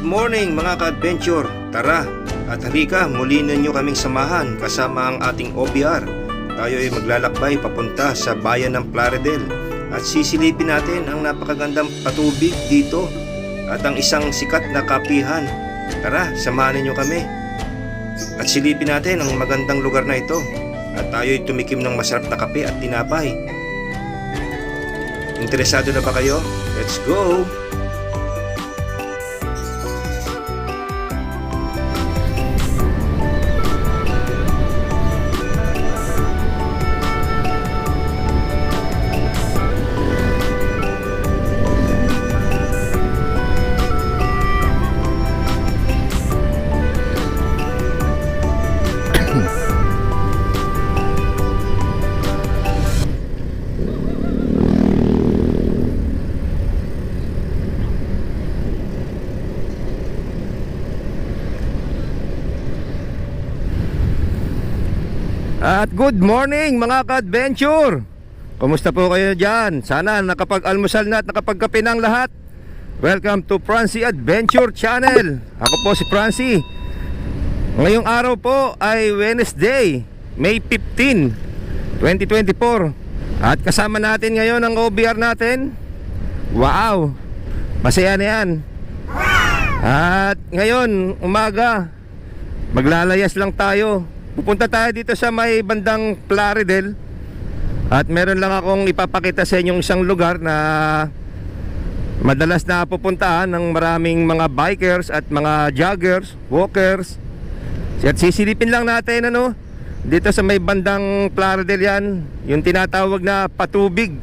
Good morning mga ka-adventure! Tara at halika muli ninyo kaming samahan kasama ang ating OBR. Tayo ay maglalakbay papunta sa bayan ng Plaridel at sisilipin natin ang napakagandang patubig dito at ang isang sikat na kapihan. Tara, samahan ninyo kami at silipin natin ang magandang lugar na ito at tayo ay tumikim ng masarap na kape at tinapay. Interesado na ba kayo? Let's go! At good morning mga ka-adventure! Kumusta po kayo dyan? Sana nakapag-almusal na at nakapagkape ng lahat. Welcome to Francie Adventure Channel. Ako po si Francie. Ngayong araw po ay Wednesday, May 15, 2024. At kasama natin ngayon ang OBR natin. Wow! Masaya na yan. At ngayon, umaga, maglalayas lang tayo. Pupunta tayo dito sa may bandang Plaridel. At meron lang akong ipapakita sa inyong isang lugar na madalas na pupuntahan ng maraming mga bikers at mga joggers, walkers. At sisilipin lang natin dito sa may bandang Plaridel yan, yung tinatawag na patubig.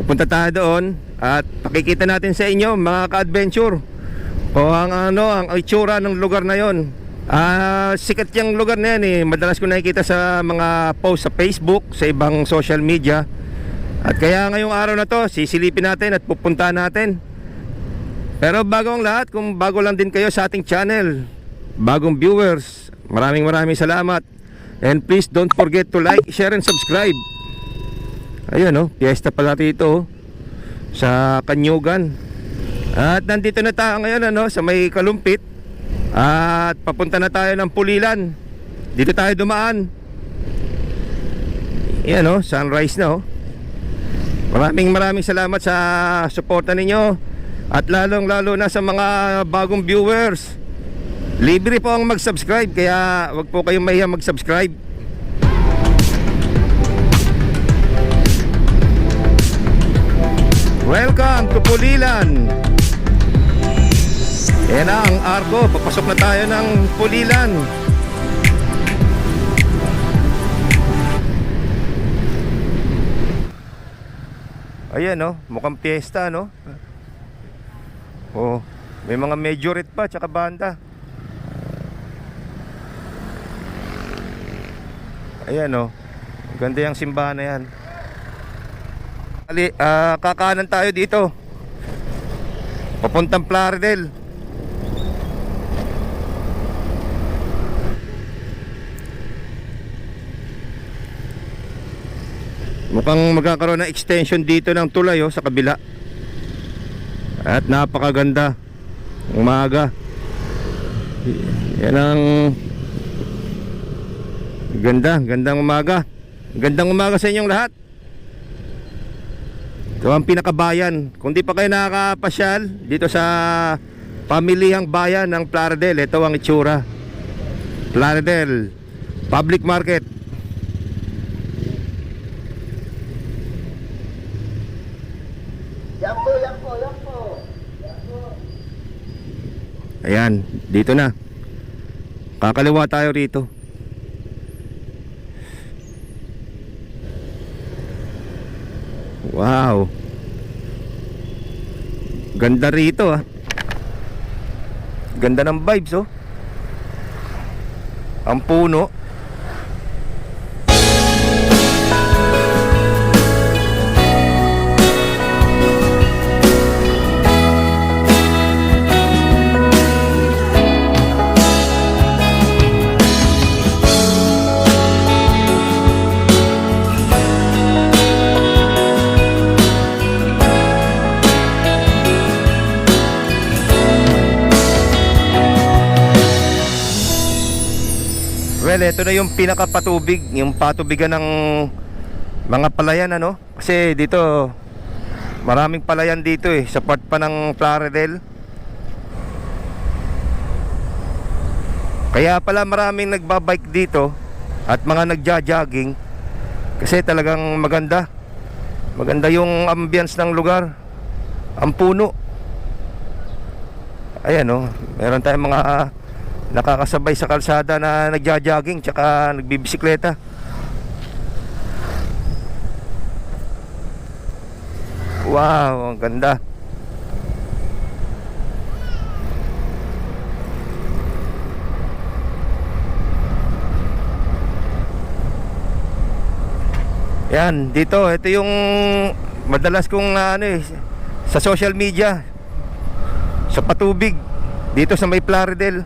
Pupunta tayo doon at pakikita natin sa inyo mga ka-adventure kung ang itsura ng lugar na yon. Sikat yung lugar na yan madalas ko nakikita sa mga post sa Facebook, sa ibang social media. At kaya ngayong araw na to, sisilipin natin at pupuntahan natin. Pero bago ang lahat, kung bago lang din kayo sa ating channel, bagong viewers, maraming salamat. And please don't forget to like, share and subscribe. Ayun piyesta pala dito sa Kanyugan. At nandito na tayo ngayon sa may Kalumpit. At papunta na tayo ng Pulilan. Dito tayo dumaan. Yan sunrise na Maraming salamat sa suporta ninyo. At lalong lalo na sa mga bagong viewers. Libre po ang mag-subscribe, kaya wag po kayong mahiya mag-subscribe. Welcome to Pulilan. Yan na ang arko, papasok na tayo ng Pulilan. Ayan mukhang piyesta may mga majorette pa tsaka banda. Ayan ganda yung simbahan na yan. Kakanan tayo dito papuntang Plaridel. Mukhang magkakaroon ng extension dito ng tulay sa kabila. At napakaganda umaga. Yan ang gandang umaga. Gandang umaga sa inyong lahat. Ito ang pinakabayan. Kung di pa kayo nakakapasyal dito sa pamilihang bayan ng Plaridel, ito ang itsura. Plaridel Public Market. Ayan, dito na. Kakaliwa tayo rito. Wow. Ganda rito Ganda ng vibes Ang puno. Well, ito na yung pinakapatubig, yung patubigan ng mga palayan, ano? Kasi dito maraming palayan dito eh, sa part pa ng Plaridel. Kaya pala maraming nagbabike dito at mga nagja-jogging kasi talagang maganda. Maganda yung ambience ng lugar. Ang puno. Ayan oh, meron tayong mga nakakasabay sa kalsada na nagja-jogging tsaka nagbibisikleta. Wow, ang ganda. Yan, dito, ito yung madalas kong sa social media, sa patubig dito sa may Plaridel.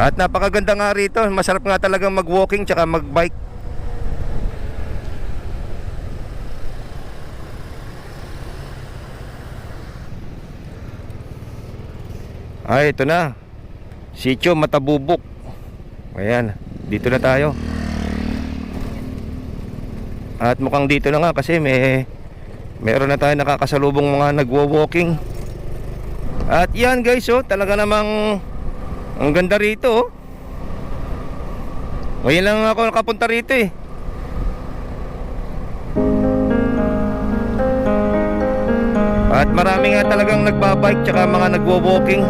At napakaganda nga rito, masarap nga talagang mag-walking tsaka mag-bike. Ay, ito na, Sitio Matabubok. Ayan, dito na tayo. At mukhang dito na nga kasi meron na tayo nakakasalubong mga nagwo-walking. At yan guys, oh, talaga namang ang ganda rito, oh. Ngayon lang ako nakapunta rito eh. At marami nga talagang nagbabike tsaka mga nagwo-walking.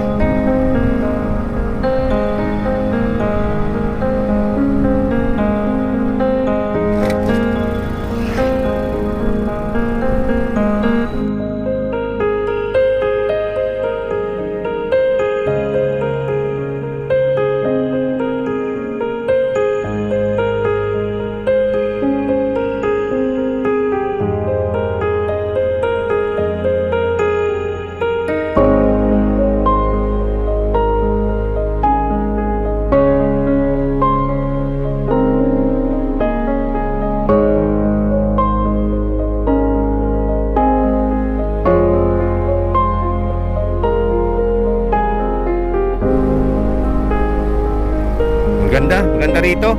Ganda rito.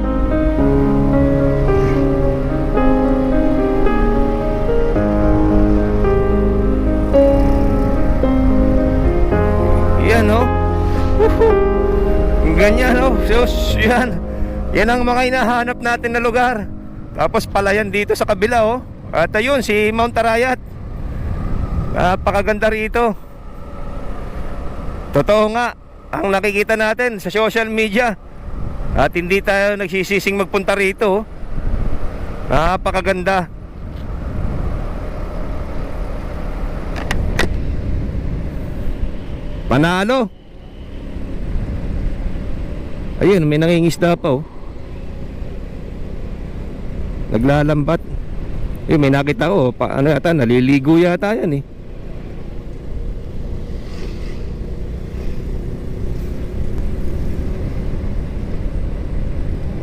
Yan oh. Ganyan oh. So, yan. Yan ang mga hinahanap natin na lugar. Tapos palayan dito sa kabila oh. At ayun si Mount Arayat. Napakaganda rito. Totoo nga ang nakikita natin sa social media. At hindi tayo nagsisising magpunta rito. Napakaganda. Panalo. Ayun, may nangingisda pa oh. Naglalambat. May nakita ko ano yata, naliligo yata yan eh.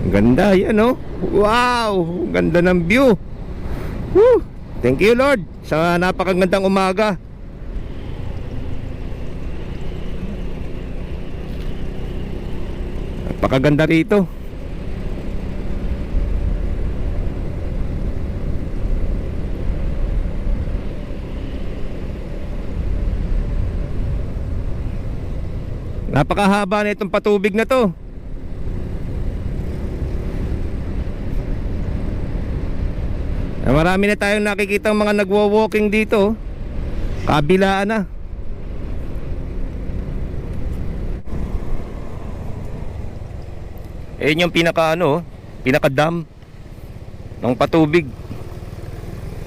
Ganda yan oh. Wow, ganda ng view. Woo! Thank you Lord sa napakagandang umaga. Napakaganda rito. Napakahaba na itong patubig na to. Marami na tayong nakikita mga nagwo-walking dito. Kabilaan na. Ayun yung pinaka dam ng patubig.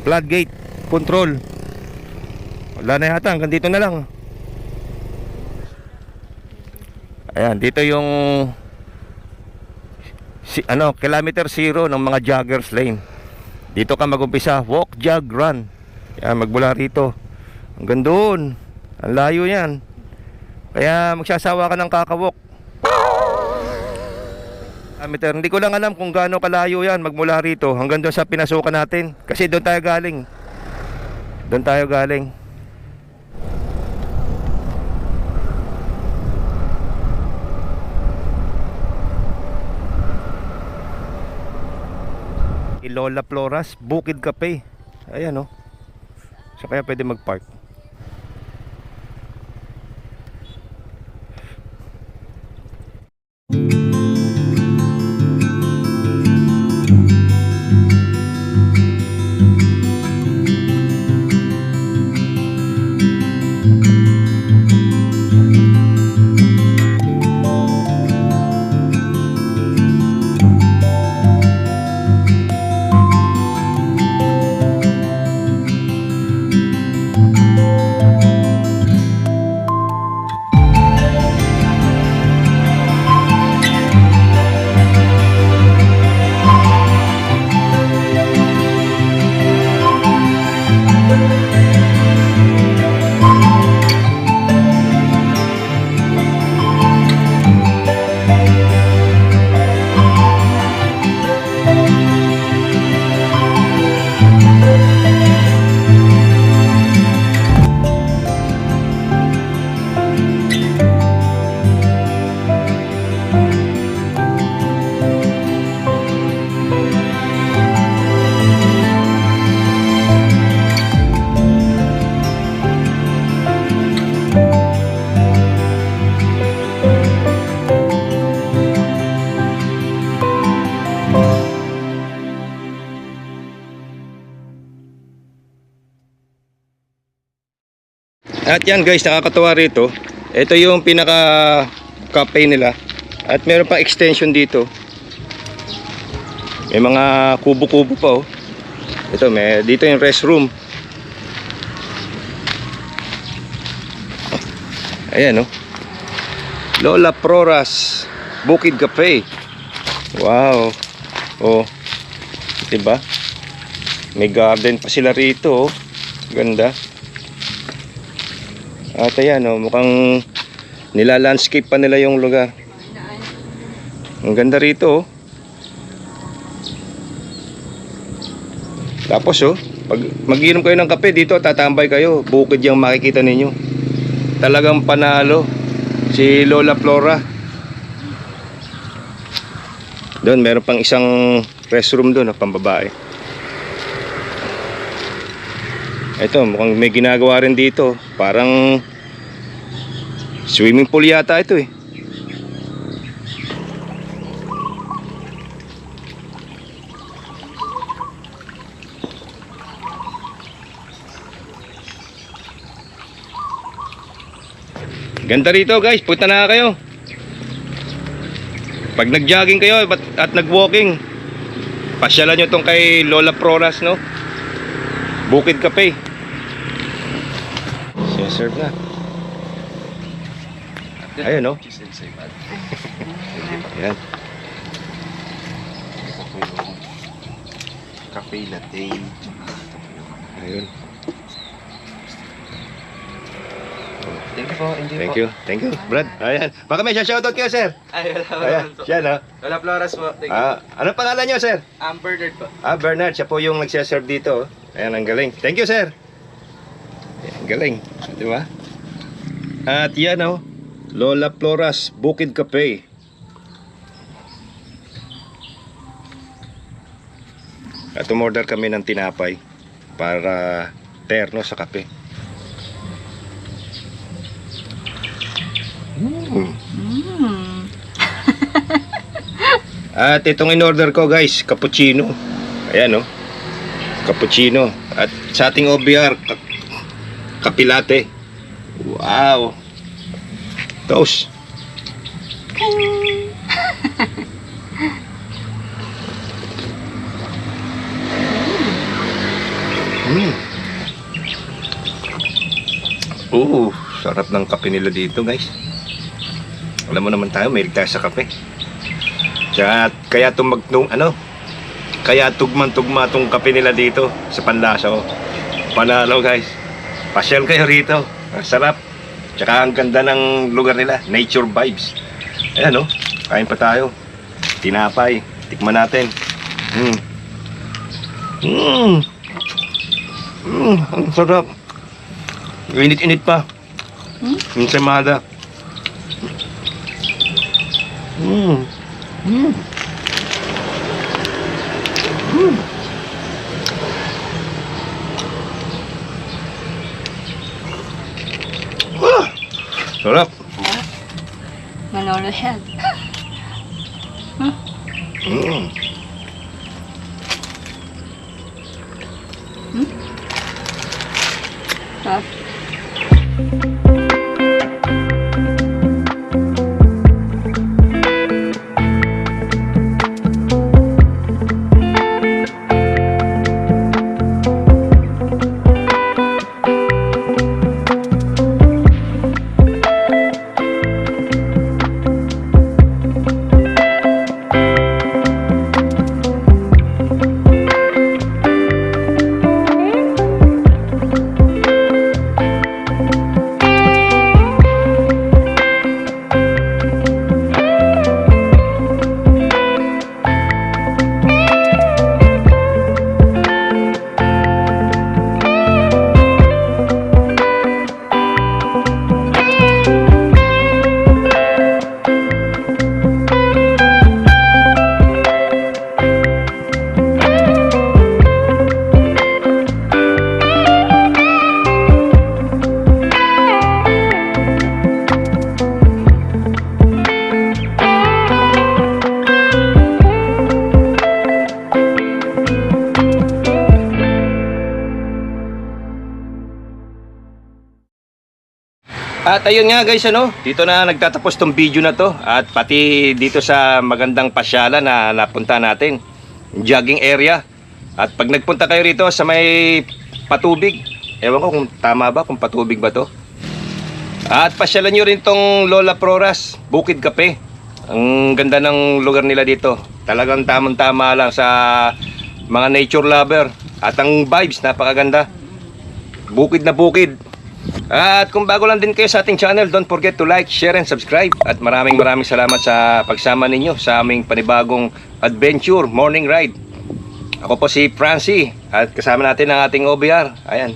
Floodgate control. Wala na yata, hanggang dito na lang. Ayan, dito yung kilometer 0 ng mga joggers lane. Dito ka mag-umpisa, walk, jog, run. Yan, magmula rito hanggang doon. Ang layo yan. Kaya magsasawa ka ng kakawalk. Hindi ko lang alam kung gaano kalayo yan magmula rito hanggang doon sa pinasukan natin. Kasi doon tayo galing. Doon tayo galing. Lola Floras Bukid Cafe. Ayan, oh. So kaya pwede mag-park. At yan guys, nakakatawa rito. Ito yung pinaka cafe nila. At meron pang extension dito. May mga kubo-kubo pa, oh. Ito, dito yung restroom. Ayan, oh. Lola Floras Bukid Cafe. Wow. Oh. Diba? May garden pa sila rito, oh. Ganda. At ayan, oh, mukhang nila-landscape pa nila yung lugar. Ang ganda rito, oh. Tapos, oh, pag mag-inom kayo ng kape dito, tatambay kayo, bukid yung makikita ninyo. Talagang panalo si Lola Flora. Doon, meron pang isang restroom doon, oh, pambabae. Ito, mukhang may ginagawa rin dito. Parang swimming pool yata ito, eh. Ganda rito guys, punta na kayo. Pag nag-jogging kayo at nag-walking, pasyalan nyo tong kay Lola Floras, no? Bukid Cafe. Serve na. Ayun, no? Ayan. Cafe latte. Ayun. Thank you po. Thank you. Thank you, Brad. Ayan. Baka may shoutout kayo, sir. Ay, wala Ayan, po. siya, no? Lola Floras po. Thank you. Anong pangalan nyo, sir? Bernard po. Bernard. Siya po yung nagsiserve dito, oh. Ayan, ang galing. Thank you, sir. Ayan, galing. Di ba? At yan, oh, Lola Floras Bukid Cafe. At umorder kami ng tinapay para terno sa kape. At itong in-order ko guys, cappuccino. Ayan, oh, cappuccino. At sa ating OBR, kape latte. Wow. Toast. Sarap ng kape nila dito, guys. Alam mo naman tayo, may tayo sa kape. Kaya tugman-tugma tong kape nila dito sa panlasa, oh. Panalo, guys. Pasyal kayo rito. Sarap. Tsaka ang ganda ng lugar nila. Nature vibes. Ayan, oh. Kain pa tayo. Tinapay. Tikman natin. Ang sarap. Init-init pa. Ensaymada. Sarap. Manolo yan. Mm. Sarap. At ayun nga guys, ano, dito na nagtatapos tong video na to. At pati dito sa magandang pasyalan na napunta natin, jogging area. At pag nagpunta kayo rito sa may patubig, ewan ko kung tama ba, kung patubig ba to. At pasyalan nyo rin tong Lola Proras, Bukid Kape. Ang ganda ng lugar nila dito. Talagang tamang-tama lang sa mga nature lover. At ang vibes, napakaganda. Bukid na bukid. At kung bago lang din kayo sa ating channel, don't forget to like, share, and subscribe. At maraming salamat sa pagsama ninyo sa aming panibagong adventure, morning ride. Ako po si Francie at kasama natin ang ating OBR. Ayan.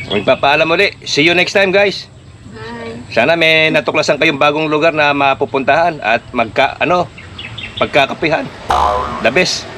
Magpapaalam uli. See you next time guys. Bye. Sana may natuklasan kayong bagong lugar na mapupuntahan at pagkakapihan. The best.